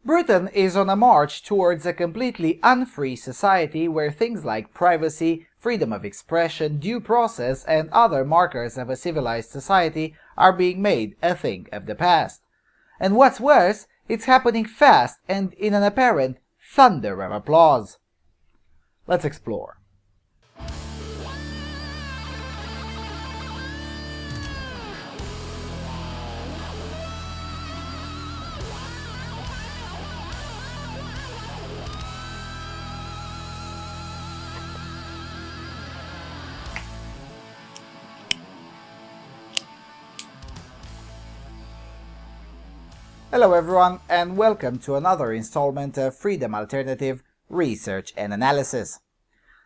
Britain is on a march towards a completely unfree society where things like privacy, freedom of expression, due process, and other markers of a civilized society are being made a thing of the past. And what's worse, it's happening fast and in an apparent thunder of applause. Let's explore. Hello everyone, and welcome to another installment of Freedom Alternative Research and Analysis.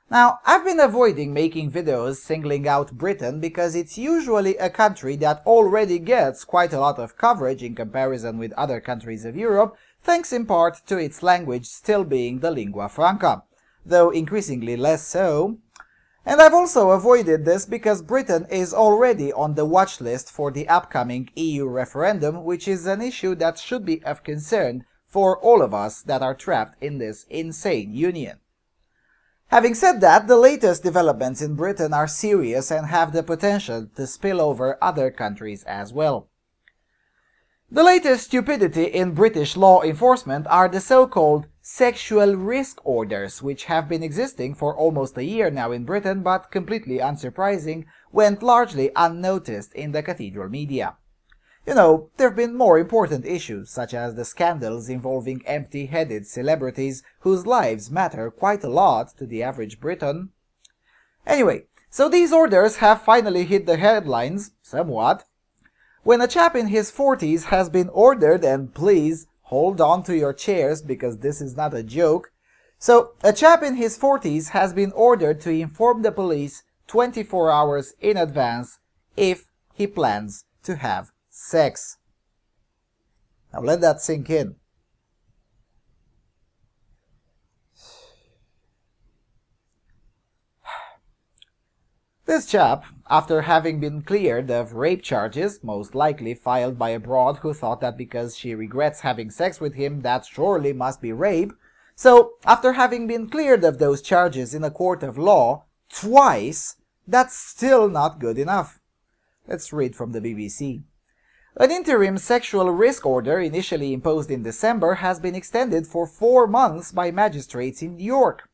Now, I've been avoiding making videos singling out Britain because it's usually a country that already gets quite a lot of coverage in comparison with other countries of Europe, thanks in part to its language still being the lingua franca, though increasingly less so. And I've also avoided this because Britain is already on the watch list for the upcoming EU referendum, which is an issue that should be of concern for all of us that are trapped in this insane union. Having said that, the latest developments in Britain are serious and have the potential to spill over other countries as well. The latest stupidity in British law enforcement are the so-called sexual risk orders, which have been existing for almost a year now in Britain, but completely unsurprising, went largely unnoticed in the cathedral media. You know, there have been more important issues, such as the scandals involving empty-headed celebrities whose lives matter quite a lot to the average Briton. Anyway, so these orders have finally hit the headlines, somewhat. When a chap in his 40s has been ordered, and please hold on to your chairs because this is not a joke. So, a chap in his 40s has been ordered to inform the police 24 hours in advance if he plans to have sex. Now let that sink in. This chap, after having been cleared of rape charges, most likely filed by a broad who thought that because she regrets having sex with him that surely must be rape, so after having been cleared of those charges in a court of law twice, that's still not good enough. Let's read from the BBC. An interim sexual risk order initially imposed in December has been extended for 4 months by magistrates in New York.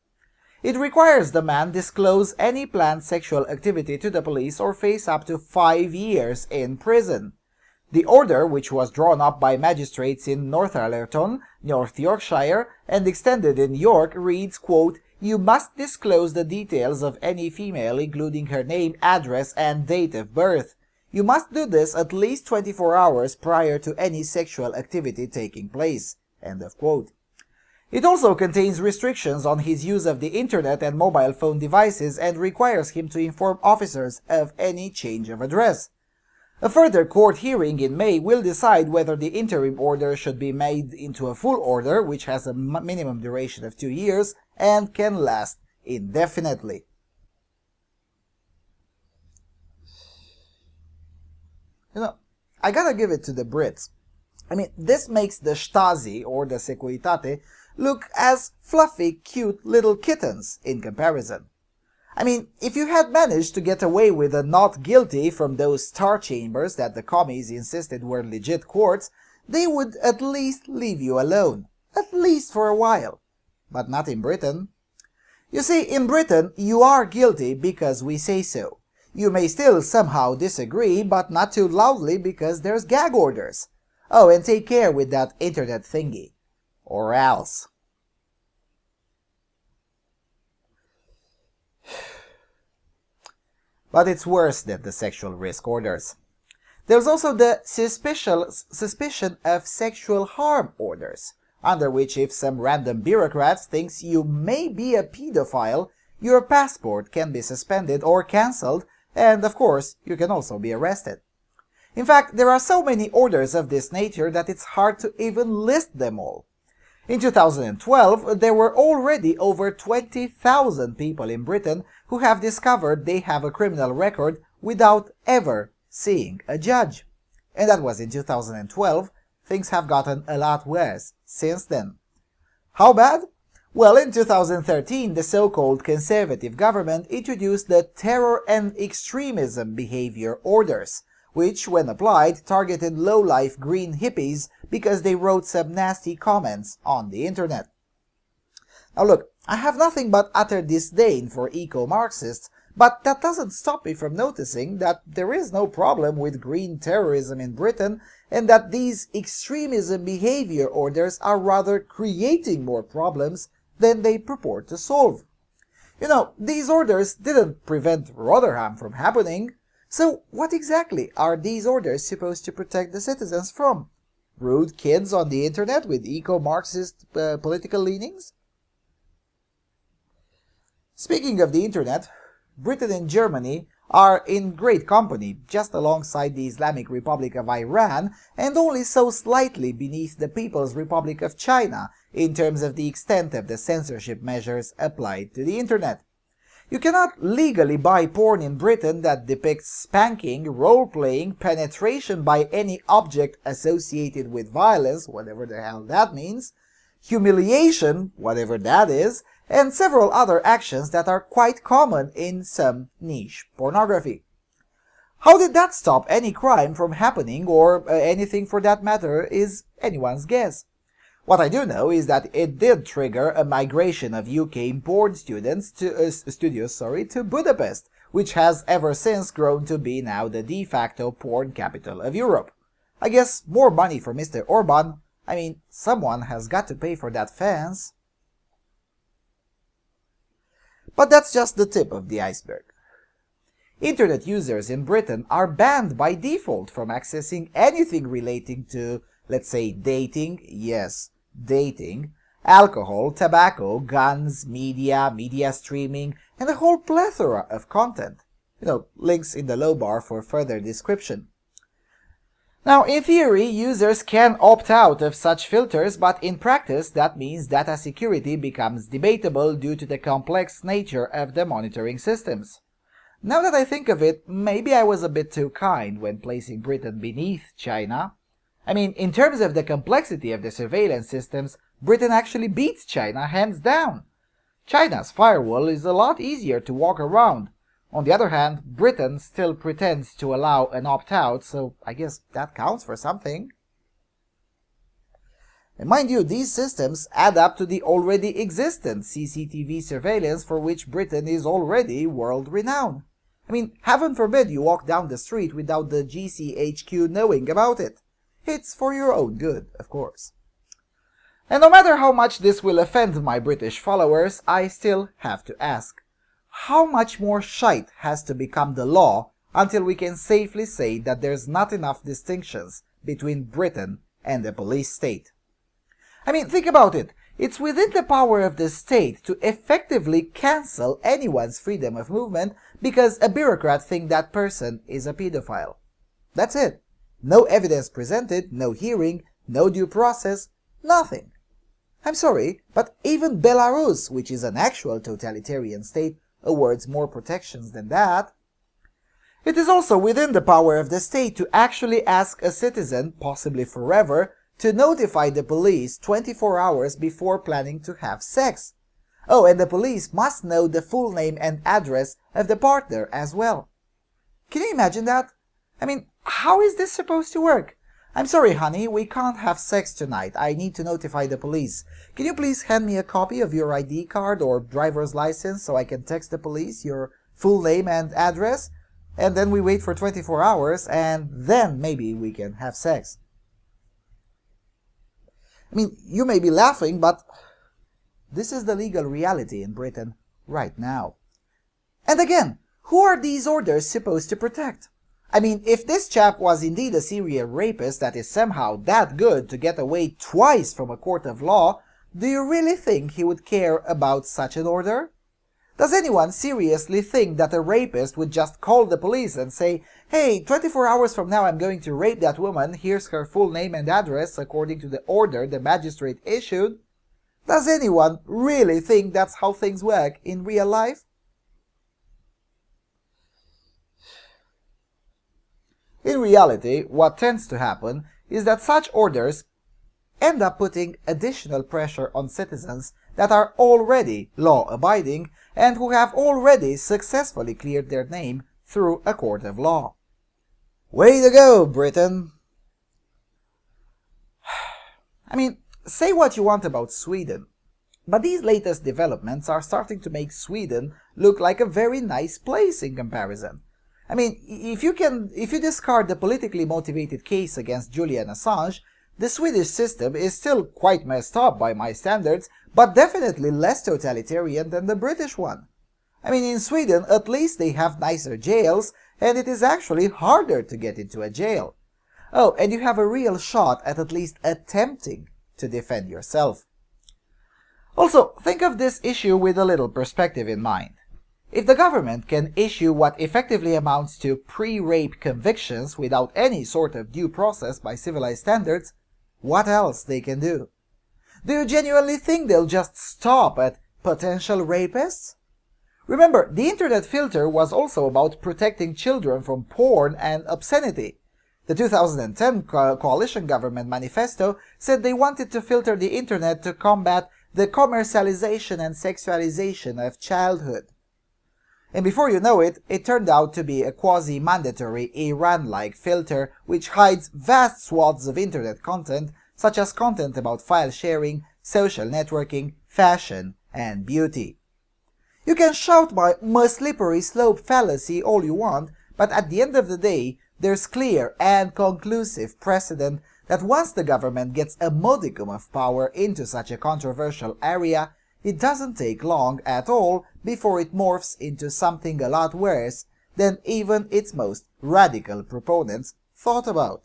It requires the man disclose any planned sexual activity to the police or face up to 5 years in prison. The order, which was drawn up by magistrates in Northallerton, North Yorkshire, and extended in York, reads, quote, "You must disclose the details of any female, including her name, address, and date of birth. You must do this at least 24 hours prior to any sexual activity taking place." End of quote. It also contains restrictions on his use of the internet and mobile phone devices and requires him to inform officers of any change of address. A further court hearing in May will decide whether the interim order should be made into a full order, which has a minimum duration of 2 years and can last indefinitely. You know, I gotta give it to the Brits. I mean, this makes the Stasi, or the Securitate, look as fluffy, cute little kittens in comparison. I mean, if you had managed to get away with a not guilty from those star chambers that the commies insisted were legit courts, they would at least leave you alone, at least for a while. But not in Britain. You see, in Britain, you are guilty because we say so. You may still somehow disagree, but not too loudly because there's gag orders. Oh, and take care with that internet thingy. Or else. But it's worse than the sexual risk orders. There's also the suspicion of sexual harm orders, under which if some random bureaucrat thinks you may be a pedophile, your passport can be suspended or cancelled, and of course, you can also be arrested. In fact, there are so many orders of this nature that it's hard to even list them all. In 2012, there were already over 20,000 people in Britain who have discovered they have a criminal record without ever seeing a judge. And that was in 2012, things have gotten a lot worse since then. How bad? Well, in 2013, the so-called conservative government introduced the Terror and Extremism Behavior Orders, which, when applied, targeted low-life green hippies because they wrote some nasty comments on the internet. Now look, I have nothing but utter disdain for eco-Marxists, but that doesn't stop me from noticing that there is no problem with green terrorism in Britain and that these extremism behavior orders are rather creating more problems than they purport to solve. You know, these orders didn't prevent Rotherham from happening, so what exactly are these orders supposed to protect the citizens from? Rude kids on the internet with eco-Marxist political leanings? Speaking of the internet, Britain and Germany are in great company, just alongside the Islamic Republic of Iran and only so slightly beneath the People's Republic of China in terms of the extent of the censorship measures applied to the internet. You cannot legally buy porn in Britain that depicts spanking, role-playing, penetration by any object associated with violence, whatever the hell that means, humiliation, whatever that is, and several other actions that are quite common in some niche pornography. How did that stop any crime from happening, or anything for that matter, is anyone's guess. What I do know is that it did trigger a migration of UK porn studios to Budapest, which has ever since grown to be now the de facto porn capital of Europe. I guess more money for Mr. Orban. I mean, someone has got to pay for that fence. But that's just the tip of the iceberg. Internet users in Britain are banned by default from accessing anything relating to, let's say, dating, yes, dating, alcohol, tobacco, guns, media streaming, and a whole plethora of content. Links in the low bar for further description. Now, in theory, users can opt out of such filters, but in practice that means data security becomes debatable due to the complex nature of the monitoring systems. Now that I think of it, maybe I was a bit too kind when placing Britain beneath China. I mean, in terms of the complexity of the surveillance systems, Britain actually beats China hands down. China's firewall is a lot easier to walk around. On the other hand, Britain still pretends to allow an opt-out, so I guess that counts for something. And mind you, these systems add up to the already existent CCTV surveillance for which Britain is already world-renowned. I mean, heaven forbid you walk down the street without the GCHQ knowing about it. It's for your own good, of course. And no matter how much this will offend my British followers, I still have to ask. How much more shite has to become the law until we can safely say that there's not enough distinctions between Britain and the police state? I mean, think about it. It's within the power of the state to effectively cancel anyone's freedom of movement because a bureaucrat thinks that person is a pedophile. That's it. No evidence presented, no hearing, no due process, nothing. I'm sorry, but even Belarus, which is an actual totalitarian state, awards more protections than that. It is also within the power of the state to actually ask a citizen, possibly forever, to notify the police 24 hours before planning to have sex. Oh, and the police must know the full name and address of the partner as well. Can you imagine that? I mean, how is this supposed to work? I'm sorry, honey, we can't have sex tonight. I need to notify the police. Can you please hand me a copy of your ID card or driver's license so I can text the police your full name and address? And then we wait for 24 hours and then maybe we can have sex. I mean, you may be laughing, but this is the legal reality in Britain right now. And again, who are these orders supposed to protect? I mean, if this chap was indeed a serial rapist that is somehow that good to get away twice from a court of law, do you really think he would care about such an order? Does anyone seriously think that a rapist would just call the police and say, hey, 24 hours from now I'm going to rape that woman, here's her full name and address according to the order the magistrate issued? Does anyone really think that's how things work in real life? In reality, what tends to happen is that such orders end up putting additional pressure on citizens that are already law-abiding and who have already successfully cleared their name through a court of law. Way to go, Britain! I mean, say what you want about Sweden, but these latest developments are starting to make Sweden look like a very nice place in comparison. I mean, if you discard the politically motivated case against Julian Assange, the Swedish system is still quite messed up by my standards, but definitely less totalitarian than the British one. I mean, in Sweden, at least they have nicer jails, and it is actually harder to get into a jail. Oh, and you have a real shot at least attempting to defend yourself. Also, think of this issue with a little perspective in mind. If the government can issue what effectively amounts to pre-rape convictions without any sort of due process by civilized standards, what else they can do? Do you genuinely think they'll just stop at potential rapists? Remember, the internet filter was also about protecting children from porn and obscenity. The 2010 coalition government manifesto said they wanted to filter the internet to combat the commercialization and sexualization of childhood. And before you know it, it turned out to be a quasi-mandatory Iran-like filter which hides vast swaths of internet content, such as content about file sharing, social networking, fashion, and beauty. You can shout my slippery slope fallacy all you want, but at the end of the day, there's clear and conclusive precedent that once the government gets a modicum of power into such a controversial area, it doesn't take long at all before it morphs into something a lot worse than even its most radical proponents thought about.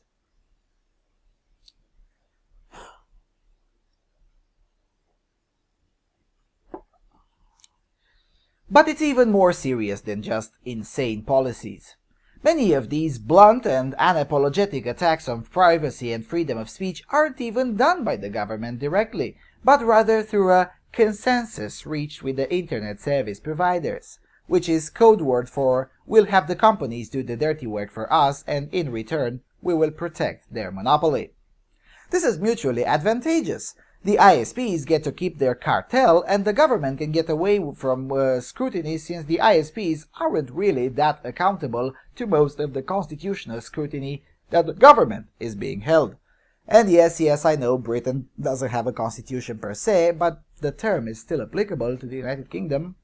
But it's even more serious than just insane policies. Many of these blunt and unapologetic attacks on privacy and freedom of speech aren't even done by the government directly, but rather through a consensus reached with the internet service providers, which is code word for we'll have the companies do the dirty work for us and in return we will protect their monopoly. This is mutually advantageous. The ISPs get to keep their cartel and the government can get away from scrutiny since the ISPs aren't really that accountable to most of the constitutional scrutiny that the government is being held. And yes, I know Britain doesn't have a constitution per se, but the term is still applicable to the United Kingdom.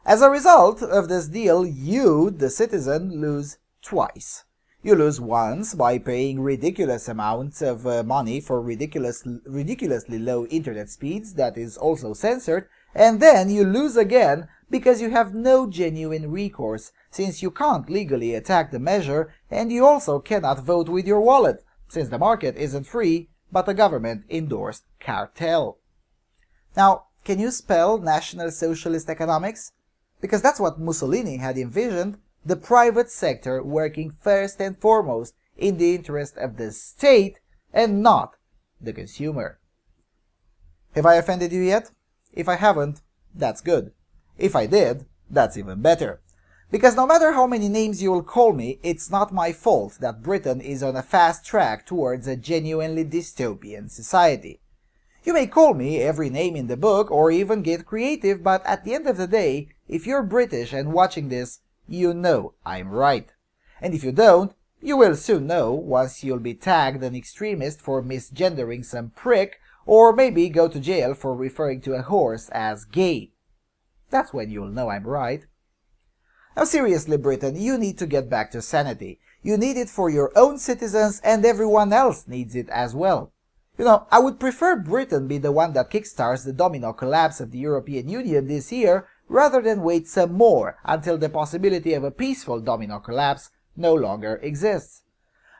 As a result of this deal, you, the citizen, lose twice. You lose once by paying ridiculous amounts of money for ridiculously low internet speeds that is also censored, and then you lose again because you have no genuine recourse, since you can't legally attack the measure and you also cannot vote with your wallet, since the market isn't free but a government-endorsed cartel. Now, can you spell National Socialist economics? Because that's what Mussolini had envisioned, the private sector working first and foremost in the interest of the state and not the consumer. Have I offended you yet? If I haven't, that's good. If I did, that's even better. Because no matter how many names you will call me, it's not my fault that Britain is on a fast track towards a genuinely dystopian society. You may call me every name in the book or even get creative, but at the end of the day, if you're British and watching this, you know I'm right. And if you don't, you will soon know once you'll be tagged an extremist for misgendering some prick, or maybe go to jail for referring to a horse as gay. That's when you'll know I'm right. Now seriously, Britain, you need to get back to sanity. You need it for your own citizens and everyone else needs it as well. You know, I would prefer Britain be the one that kickstarts the domino collapse of the European Union this year rather than wait some more until the possibility of a peaceful domino collapse no longer exists.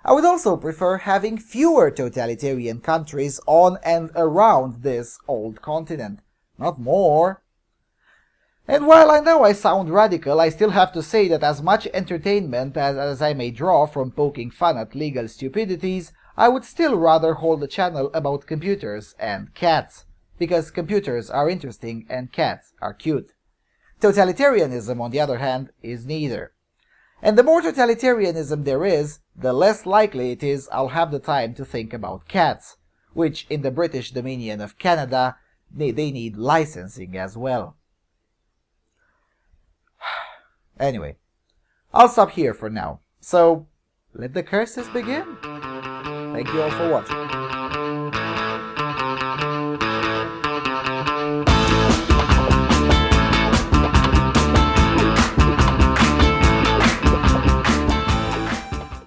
I would also prefer having fewer totalitarian countries on and around this old continent, not more. And while I know I sound radical, I still have to say that as much entertainment as I may draw from poking fun at legal stupidities, I would still rather hold a channel about computers and cats, because computers are interesting and cats are cute. Totalitarianism, on the other hand, is neither. And the more totalitarianism there is, the less likely it is I'll have the time to think about cats, which in the British Dominion of Canada, they need licensing as well. Anyway, I'll stop here for now. So, let the curses begin. Thank you all for watching.